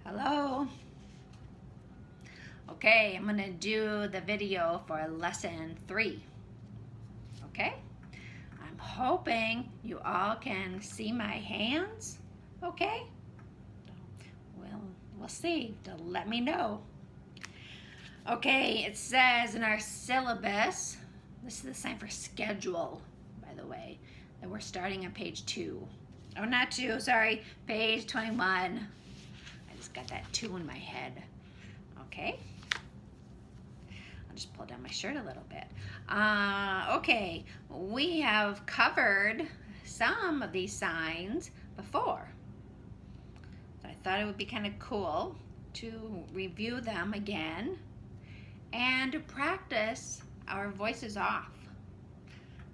Hello. Okay, I'm gonna do the video for lesson 3. Okay? I'm hoping you all can see my hands. Okay? We'll see. Let me know. Okay, it says in our syllabus, this is the sign for schedule, by the way, that we're starting on page 2. Oh, not 2, sorry, page 21. I just got that 2 in my head. Okay? I'll just pull down my shirt a little bit. Okay, we have covered some of these signs before. So I thought it would be kind of cool to review them again and to practice our voices off.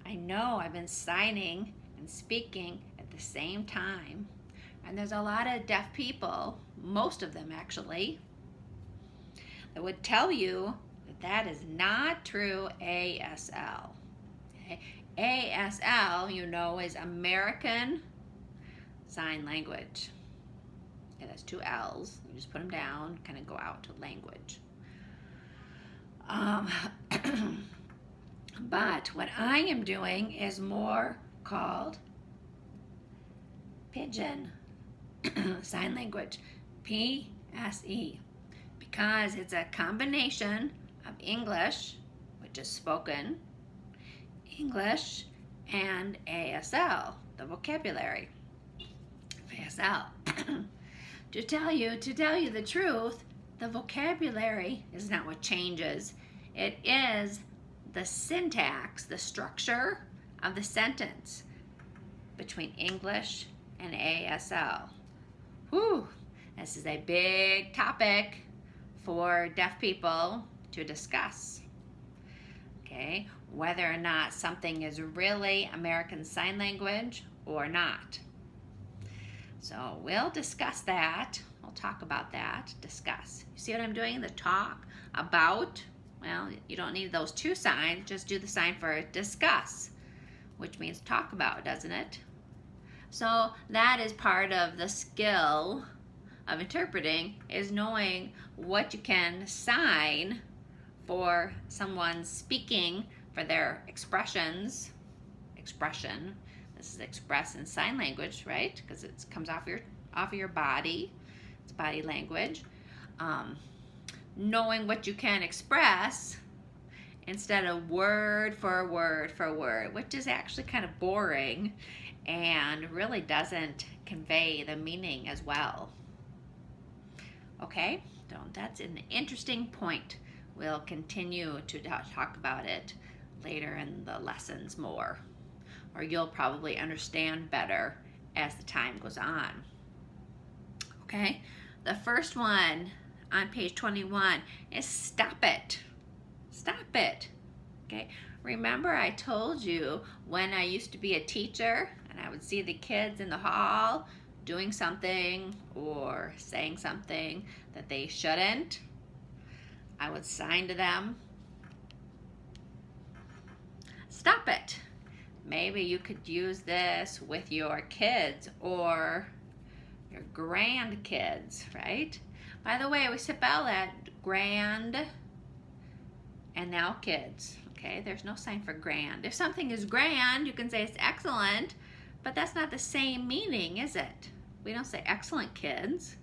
I know I've been signing and speaking at the same time, and there's a lot of deaf people, most of them actually, that would tell you that is not true ASL. Okay? ASL, you know, is American Sign Language. Okay, that's 2 L's. You just put them down, kind of go out to language. But what I am doing is more called Pidgin Sign Language, PSE, because it's a combination of English, which is spoken English, and ASL, the vocabulary. ASL. To tell you the truth, the vocabulary is not what changes. It is the syntax, the structure of the sentence between English and ASL. Whew, this is a big topic for deaf people to discuss. Okay, whether or not something is really American Sign Language or not. So we'll discuss that. We'll talk about that, discuss. You see what I'm doing? The talk, about. Well, you don't need those 2 signs, just do the sign for discuss, which means talk about, doesn't it? So that is part of the skill of interpreting, is knowing what you can sign for someone speaking, for their expression. This is express in sign language, right? Because it comes off your body. It's body language. Knowing what you can express instead of word for word, which is actually kind of boring and really doesn't convey the meaning as well. Okay, so that's an interesting point. We'll continue to talk about it later in the lessons more, or you'll probably understand better as the time goes on. Okay, the first one on page 21 is stop it. Stop it. Okay, remember I told you when I used to be a teacher and I would see the kids in the hall doing something or saying something that they shouldn't, I would sign to them, stop it. Maybe you could use this with your kids or your grandkids, right? By the way, we spell that grand and now kids, okay? There's no sign for grand. If something is grand, you can say it's excellent, but that's not the same meaning, is it? We don't say excellent kids.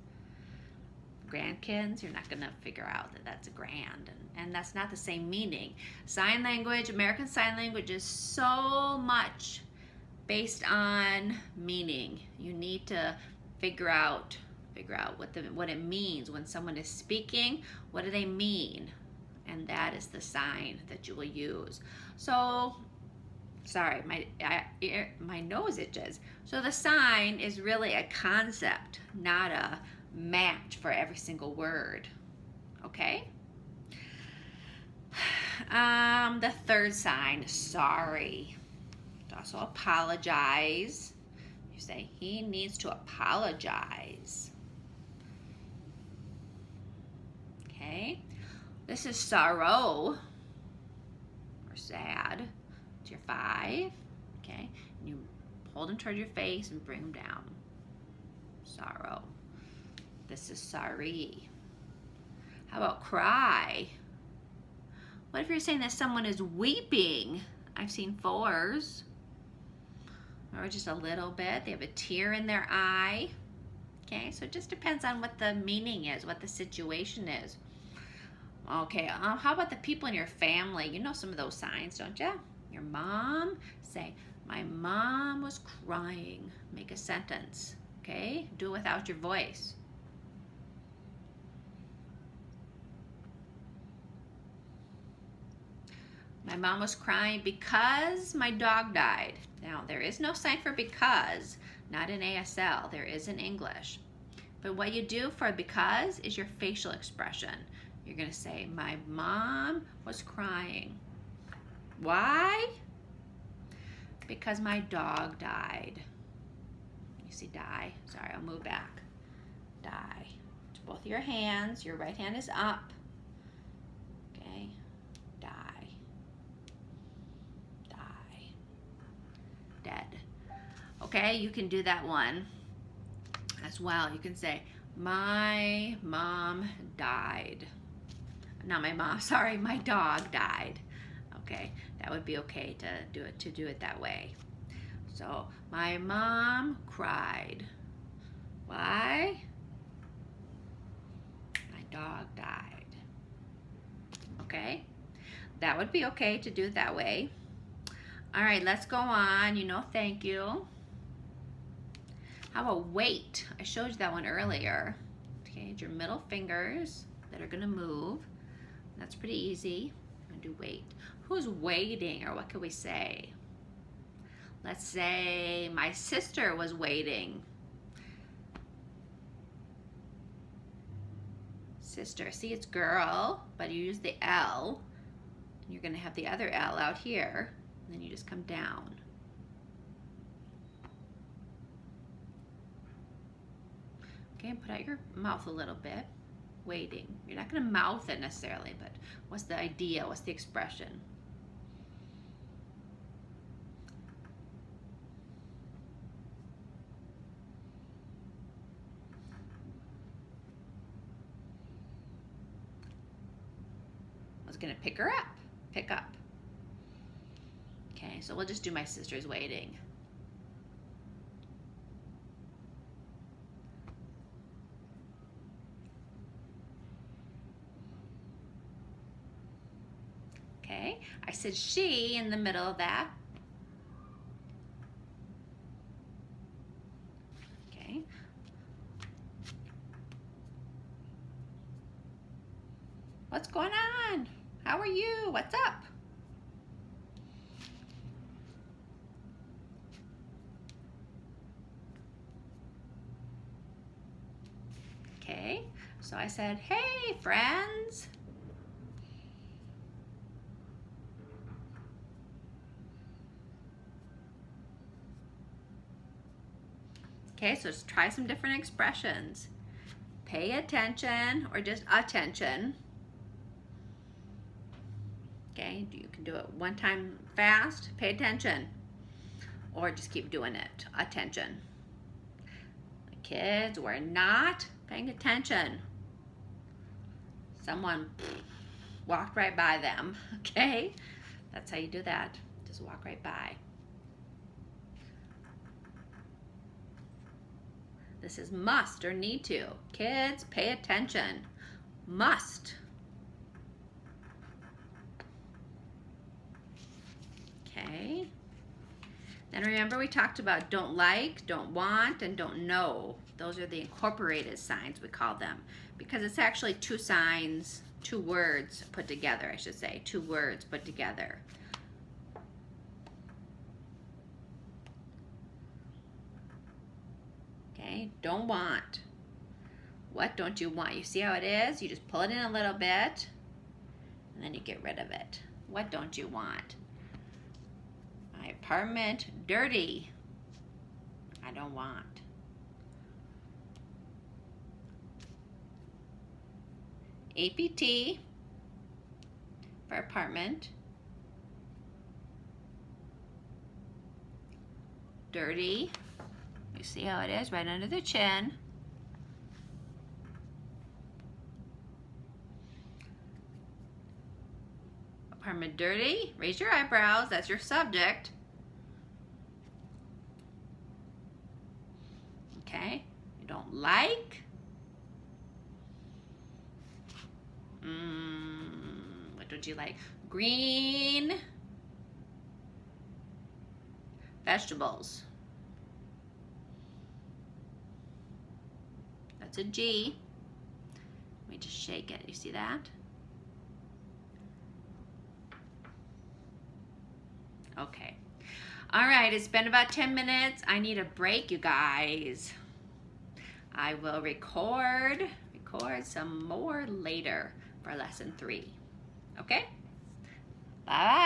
Grandkids, you're not gonna figure out that that's a grand, and that's not the same meaning. Sign language, American Sign Language is so much based on meaning. You need to figure out what it means when someone is speaking. What do they mean? And that is the sign that you will use. So, sorry, my nose itches. So the sign is really a concept, not a match for every single word. Okay? The third sign, sorry. Also apologize. You say he needs to apologize. Okay? This is sorrow or sad. It's your 5. Okay? And you hold them toward your face and bring them down. Sorrow. This is sorry. How about cry? What if you're saying that someone is weeping? I've seen fours. Or just a little bit. They have a tear in their eye. Okay, so it just depends on what the meaning is, what the situation is. Okay, how about the people in your family? You know some of those signs, don't you? Your mom, say, my mom was crying. Make a sentence, okay? Do it without your voice. My mom was crying because my dog died. Now, there is no sign for because, not in ASL. There is in English. But what you do for because is your facial expression. You're going to say, my mom was crying. Why? Because my dog died. You see die? Sorry, I'll move back. Die. To both your hands. Your right hand is up. Okay. Die. Dead. Okay, you can do that one as well. You can say, my mom died. Not my mom, sorry, my dog died. Okay, that would be okay to do it that way. So, my mom cried. Why? My dog died. Okay, that would be okay to do it that way. All right, let's go on. You know, thank you. How about wait? I showed you that one earlier. Okay, it's your middle fingers that are gonna move. That's pretty easy. I'm gonna do wait. Who's waiting, or what could we say? Let's say my sister was waiting. Sister, see it's girl, but you use the L. And you're gonna have the other L out here. And then you just come down. Okay, and put out your mouth a little bit. Waiting. You're not going to mouth it necessarily, but what's the idea? What's the expression? I was going to pick her up. Pick up. Okay, so we'll just do my sister's waiting. Okay, I said she in the middle of that. Okay. What's going on? How are you? What's up? Okay, so I said, hey, friends. Okay, so let's try some different expressions. Pay attention, or just attention. Okay, you can do it one time fast, pay attention, or just keep doing it, attention. The kids were not paying attention. Someone walked right by them, okay? That's how you do that, just walk right by. This is must or need to. Kids, pay attention. Must. Okay. Then remember we talked about don't like, don't want, and don't know. Those are the incorporated signs, we call them. Because it's actually two signs, two words put together, I should say. Two words put together. Okay, don't want. What don't you want? You see how it is? You just pull it in a little bit, and then you get rid of it. What don't you want? My apartment dirty. I don't want. APT for apartment. Dirty. You see how it is? Right under the chin. find me dirty? Raise your eyebrows. That's your subject. Okay. You don't like? What would you like? Green vegetables. That's a G. Let me just shake it. You see that? Okay. All right, it's been about 10 minutes. I need a break, you guys. I will record some more later for lesson 3. Okay? Bye.